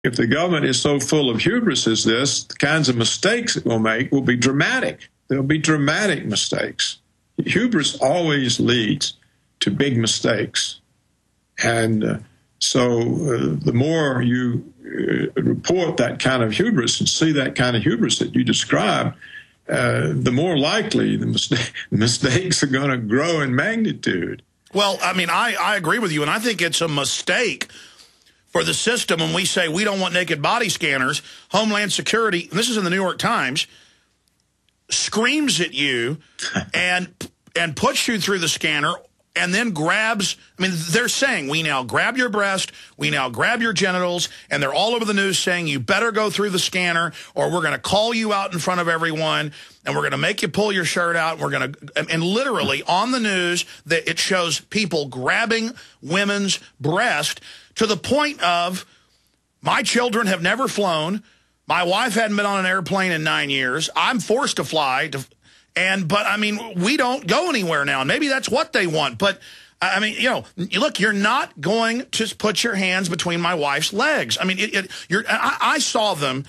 if the government is so full of hubris as this, the kinds of mistakes it will make will be dramatic. There'll be dramatic mistakes. Hubris always leads to big mistakes. And the more you report that kind of hubris and see that kind of hubris that you describe, the more likely the mistakes are going to grow in magnitude. Well, I mean, I agree with you, and I think it's a mistake for the system when we say we don't want naked body scanners. Homeland Security, and this is in the New York Times, screams at you and puts you through the scanner and then grabs, I mean, they're saying, we now grab your breast, we now grab your genitals, and they're all over the news saying you better go through the scanner or we're going to call you out in front of everyone and we're going to make you pull your shirt out. And we're going to, and literally on the news, that it shows people grabbing women's breast to the point of, my children have never flown. My wife hadn't been on an airplane in 9 years. I'm forced to fly. But, I mean, we don't go anywhere now. And maybe that's what they want. But, I mean, you know, look, you're not going to put your hands between my wife's legs. I mean, I saw them,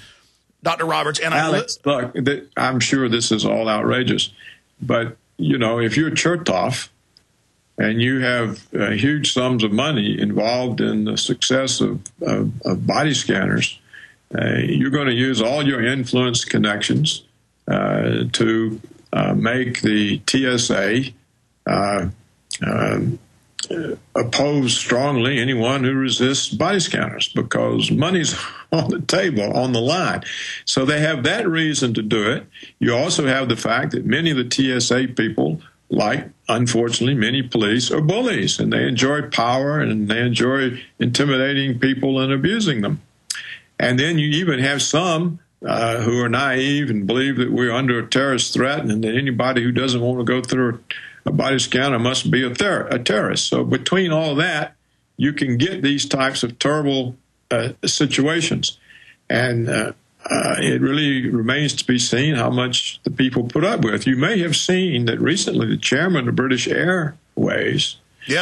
Dr. Roberts. And Alex, look, I'm sure this is all outrageous. But, you know, if you're Chertoff and you have huge sums of money involved in the success of body scanners, you're going to use all your influence connections to make the TSA oppose strongly anyone who resists body scanners, because money's on the table, on the line. So they have that reason to do it. You also have the fact that many of the TSA people, like, unfortunately, many police, are bullies, and they enjoy power, and they enjoy intimidating people and abusing them. And then you even have some who are naive and believe that we're under a terrorist threat and that anybody who doesn't want to go through a body scanner must be a terrorist. So between all that, you can get these types of terrible situations. And it really remains to be seen how much the people put up with. You may have seen that recently the chairman of British Airways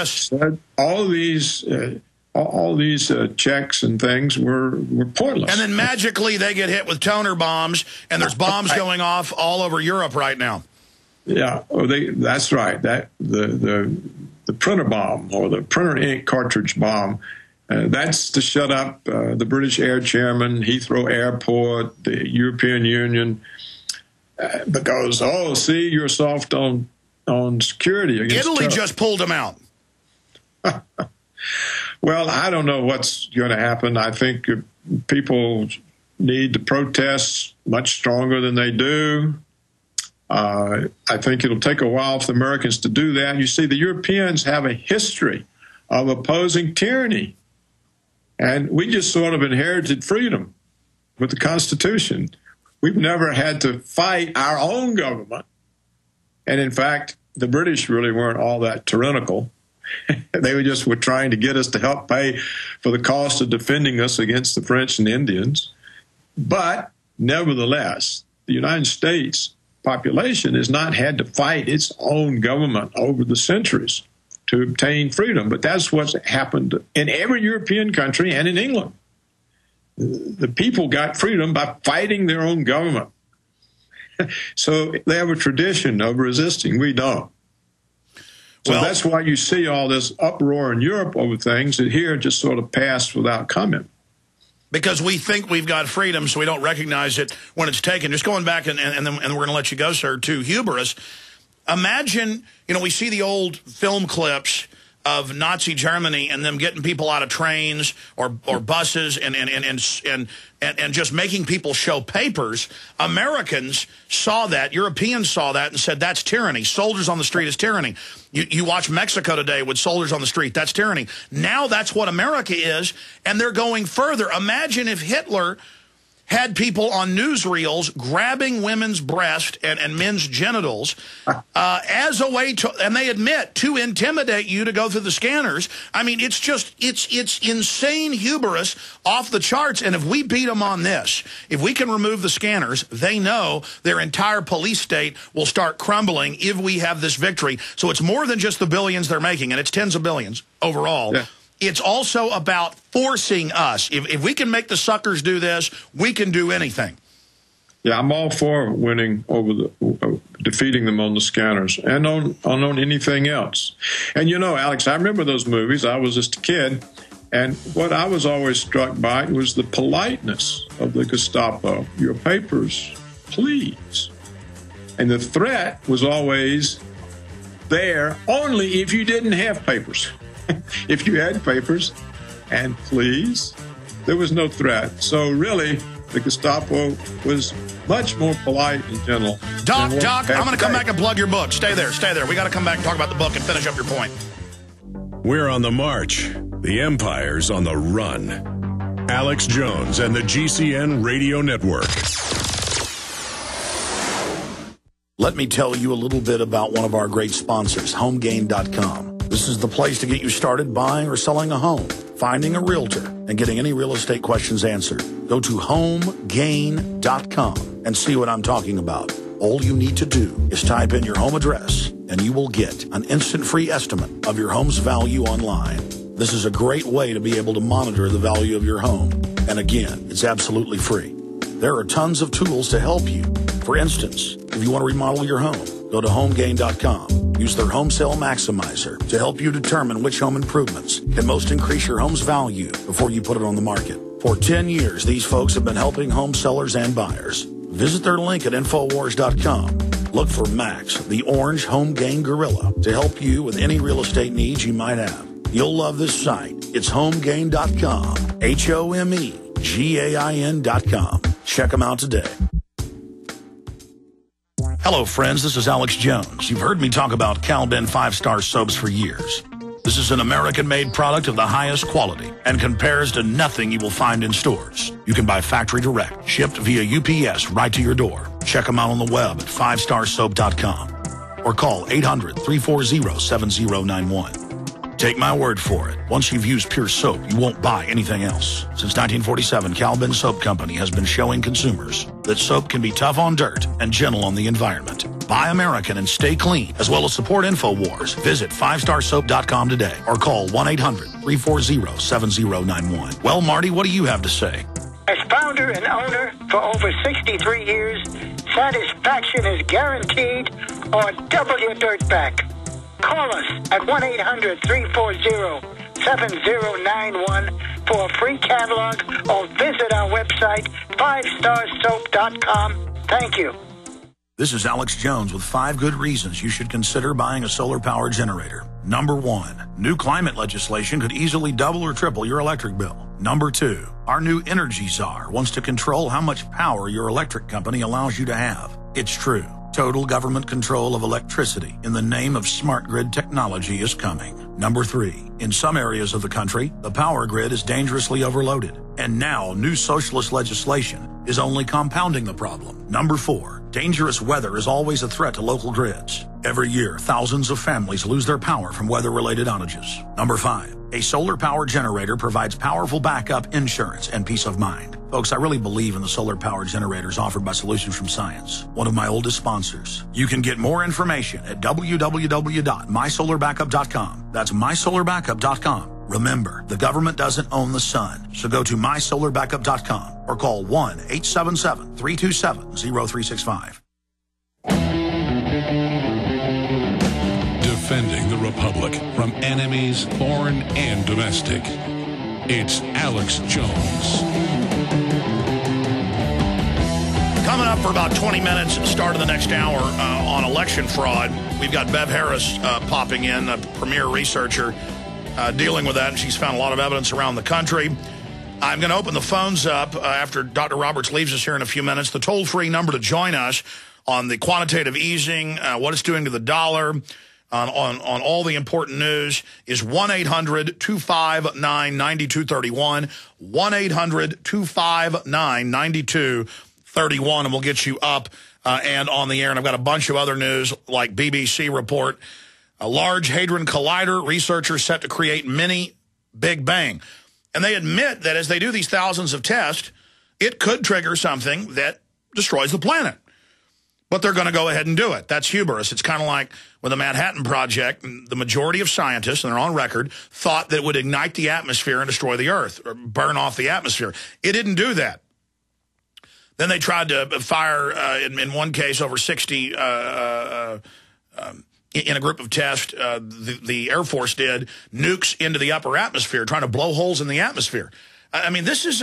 said all these checks and things were pointless. And then magically they get hit with toner bombs, and there's bombs going off all over Europe right now. Yeah, that's right. That the printer bomb, or the printer ink cartridge bomb, that's to shut up the British Air Chairman, Heathrow Airport, the European Union, because, oh, see, you're soft on security against Italy terror. just pulled them out. Well, I don't know what's going to happen. I think people need to protest much stronger than they do. I think it'll take a while for the Americans to do that. You see, the Europeans have a history of opposing tyranny, and we just sort of inherited freedom with the Constitution. We've never had to fight our own government. And in fact, the British really weren't all that tyrannical. They were trying to get us to help pay for the cost of defending us against the French and Indians. But nevertheless, the United States population has not had to fight its own government over the centuries to obtain freedom. But that's what's happened in every European country and in England. The people got freedom by fighting their own government. So they have a tradition of resisting. We don't. So that's why you see all this uproar in Europe over things that here just sort of pass without comment. Because we think we've got freedom, so we don't recognize it when it's taken. Just going back, and then we're going to let you go, sir, to hubris. Imagine, you know, we see the old film clips of Nazi Germany and them getting people out of trains or buses and just making people show papers. Americans saw that, Europeans saw that, and said that's tyranny. Soldiers on the street is tyranny. You watch Mexico today with soldiers on the street, that's tyranny. Now that's what America is, and they're going further. Imagine if Hitler had people on newsreels grabbing women's breast and men's genitals as a way to, and they admit, to intimidate you to go through the scanners. I mean, it's insane hubris off the charts. And if we beat them on this, if we can remove the scanners, they know their entire police state will start crumbling if we have this victory. So it's more than just the billions they're making, and it's tens of billions overall. Yeah. it's also about forcing us. If we can make the suckers do this, we can do anything. Yeah, I'm all for winning over defeating them on the scanners and on anything else. And you know, Alex, I remember those movies. I was just a kid, and what I was always struck by was the politeness of the Gestapo. Your papers, please. And the threat was always there only if you didn't have papers. If you had papers and please, there was no threat. So really, the Gestapo was much more polite and gentle. Doc, I'm going to come back and plug your book. Stay there. We got to come back and talk about the book and finish up your point. We're on the march. The empire's on the run. Alex Jones and the GCN Radio Network. Let me tell you a little bit about one of our great sponsors, HomeGain.com. This is the place to get you started buying or selling a home, finding a realtor, and getting any real estate questions answered. Go to HomeGain.com and see what I'm talking about. All you need to do is type in your home address, and you will get an instant free estimate of your home's value online. This is a great way to be able to monitor the value of your home. And again, it's absolutely free. There are tons of tools to help you. For instance, if you want to remodel your home, go to HomeGain.com. Use their Home Sale Maximizer to help you determine which home improvements can most increase your home's value before you put it on the market. For 10 years, these folks have been helping home sellers and buyers. Visit their link at Infowars.com. Look for Max, the orange Home Gain Gorilla, to help you with any real estate needs you might have. You'll love this site. It's HomeGain.com. HomeGain.com. Check them out today. Hello, friends. This is Alex Jones. You've heard me talk about Cal-Ben 5-star soaps for years. This is an American-made product of the highest quality and compares to nothing you will find in stores. You can buy factory direct, shipped via UPS right to your door. Check them out on the web at 5starsoap.com or call 800-340-7091. Take my word for it. Once you've used Pure Soap, you won't buy anything else. Since 1947, Cal-Ben Soap Company has been showing consumers that soap can be tough on dirt and gentle on the environment. Buy American and stay clean, as well as support InfoWars. Visit 5starsoap.com today or call 1-800-340-7091. Well, Marty, what do you have to say? As founder and owner for over 63 years, satisfaction is guaranteed or double your dirt back. Call us at 1-800-340-7091 for a free catalog or visit our website, 5starsoap.com. Thank you. This is Alex Jones with 5 good reasons you should consider buying a solar power generator. Number 1, new climate legislation could easily double or triple your electric bill. Number 2, our new energy czar wants to control how much power your electric company allows you to have. It's true. Total government control of electricity in the name of smart grid technology is coming. Number 3, in some areas of the country, the power grid is dangerously overloaded. And now new socialist legislation is only compounding the problem. Number 4, dangerous weather is always a threat to local grids. Every year, thousands of families lose their power from weather-related outages. Number 5, a solar power generator provides powerful backup insurance and peace of mind. Folks, I really believe in the solar power generators offered by Solutions from Science, one of my oldest sponsors. You can get more information at www.mysolarbackup.com. That's mysolarbackup.com. Remember, the government doesn't own the sun, so go to mysolarbackup.com or call 1-877-327-0365. Defending the Republic from enemies, foreign and domestic. It's Alex Jones. Coming up for about 20 minutes at the start of the next hour on election fraud, we've got Bev Harris popping in, a premier researcher dealing with that, and she's found a lot of evidence around the country. I'm going to open the phones up after Dr. Roberts leaves us here in a few minutes. The toll-free number to join us on the quantitative easing, what it's doing to the dollar, on all the important news is 1-800-259-9231, 1-800-259-9231, and we'll get you up and on the air. And I've got a bunch of other news like BBC report. A Large Hadron Collider, researchers set to create mini Big Bang. And they admit that as they do these thousands of tests, it could trigger something that destroys the planet. But they're going to go ahead and do it. That's hubris. It's kind of like with the Manhattan Project, the majority of scientists, and they're on record, thought that it would ignite the atmosphere and destroy the Earth, or burn off the atmosphere. It didn't do that. Then they tried to fire, in one case, over 60, in a group of tests, the Air Force did, nukes into the upper atmosphere, trying to blow holes in the atmosphere. I mean, this is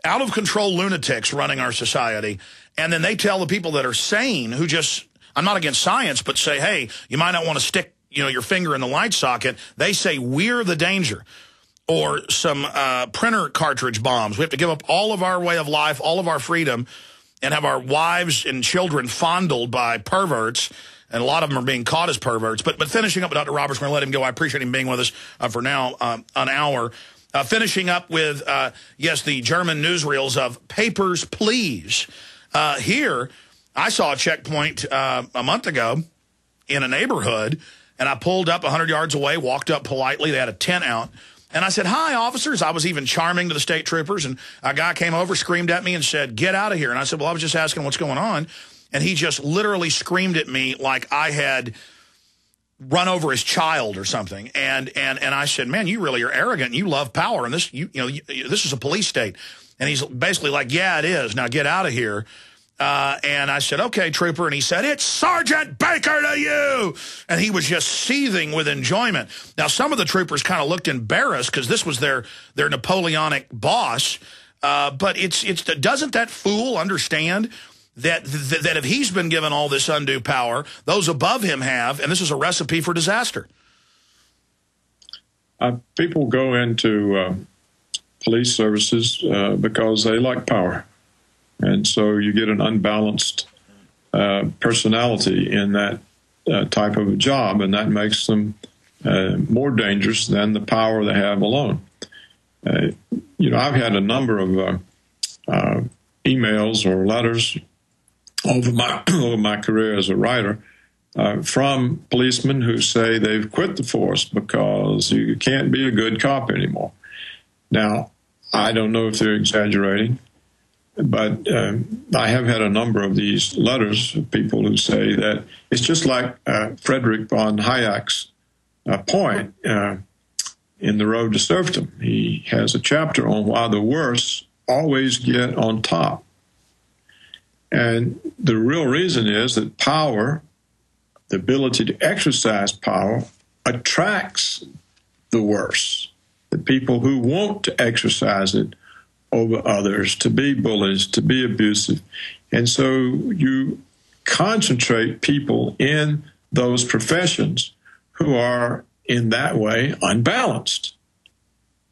out-of-control lunatics running our society. And then they tell the people that are sane, who just, I'm not against science, but say, hey, you might not want to stick, your finger in the light socket. They say, we're the danger. Or some printer cartridge bombs. We have to give up all of our way of life, all of our freedom, and have our wives and children fondled by perverts. And a lot of them are being caught as perverts. But finishing up with Dr. Roberts, we're going to let him go. I appreciate him being with us for now, an hour. Finishing up with, yes, the German newsreels of Papers, Please. Here, I saw a checkpoint a month ago in a neighborhood, and I pulled up 100 yards away, walked up politely. They had a tent out. And I said, hi, officers. I was even charming to the state troopers. And a guy came over, screamed at me, and said, get out of here. And I said, well, I was just asking what's going on. And he just literally screamed at me like I had run over his child or something. And I said, man, you really are arrogant. And you love power. And this, this is a police state. And he's basically like, yeah, it is. Now get out of here. And I said, okay, trooper. And he said, it's Sergeant Baker to you. And he was just seething with enjoyment. Now, some of the troopers kind of looked embarrassed because this was their Napoleonic boss. But doesn't that fool understand that if he's been given all this undue power, those above him have, and this is a recipe for disaster? People go into police services because they like power. And so you get an unbalanced personality in that type of a job, and that makes them more dangerous than the power they have alone. I've had a number of emails or letters over my career as a writer from policemen who say they've quit the force because you can't be a good cop anymore. Now, I don't know if they're exaggerating, but I have had a number of these letters of people who say that it's just like Friedrich von Hayek's point in The Road to Serfdom. He has a chapter on why the worst always get on top. And the real reason is that power, the ability to exercise power, attracts the worst, the people who want to exercise it over others, to be bullies, to be abusive. And so you concentrate people in those professions who are in that way unbalanced.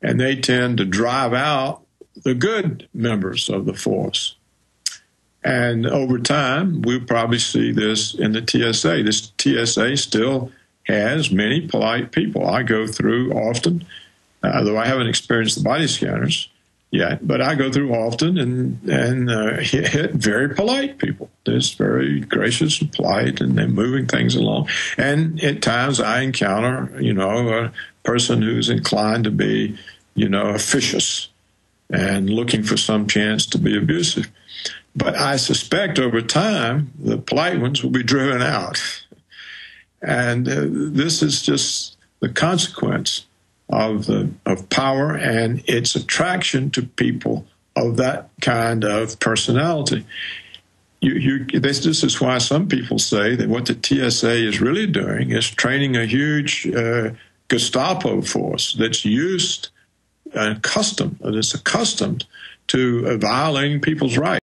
And they tend to drive out the good members of the force. And over time, we'll probably see this in the TSA. This TSA still has many polite people. I go through often, though I haven't experienced the body scanners yet, but I go through often and hit very polite people. They're just very gracious and polite, and they're moving things along. And at times I encounter, a person who's inclined to be, officious and looking for some chance to be abusive. But I suspect over time, the polite ones will be driven out. And this is just the consequence of power and its attraction to people of that kind of personality. This is why some people say that what the TSA is really doing is training a huge Gestapo force that's accustomed to violating people's rights.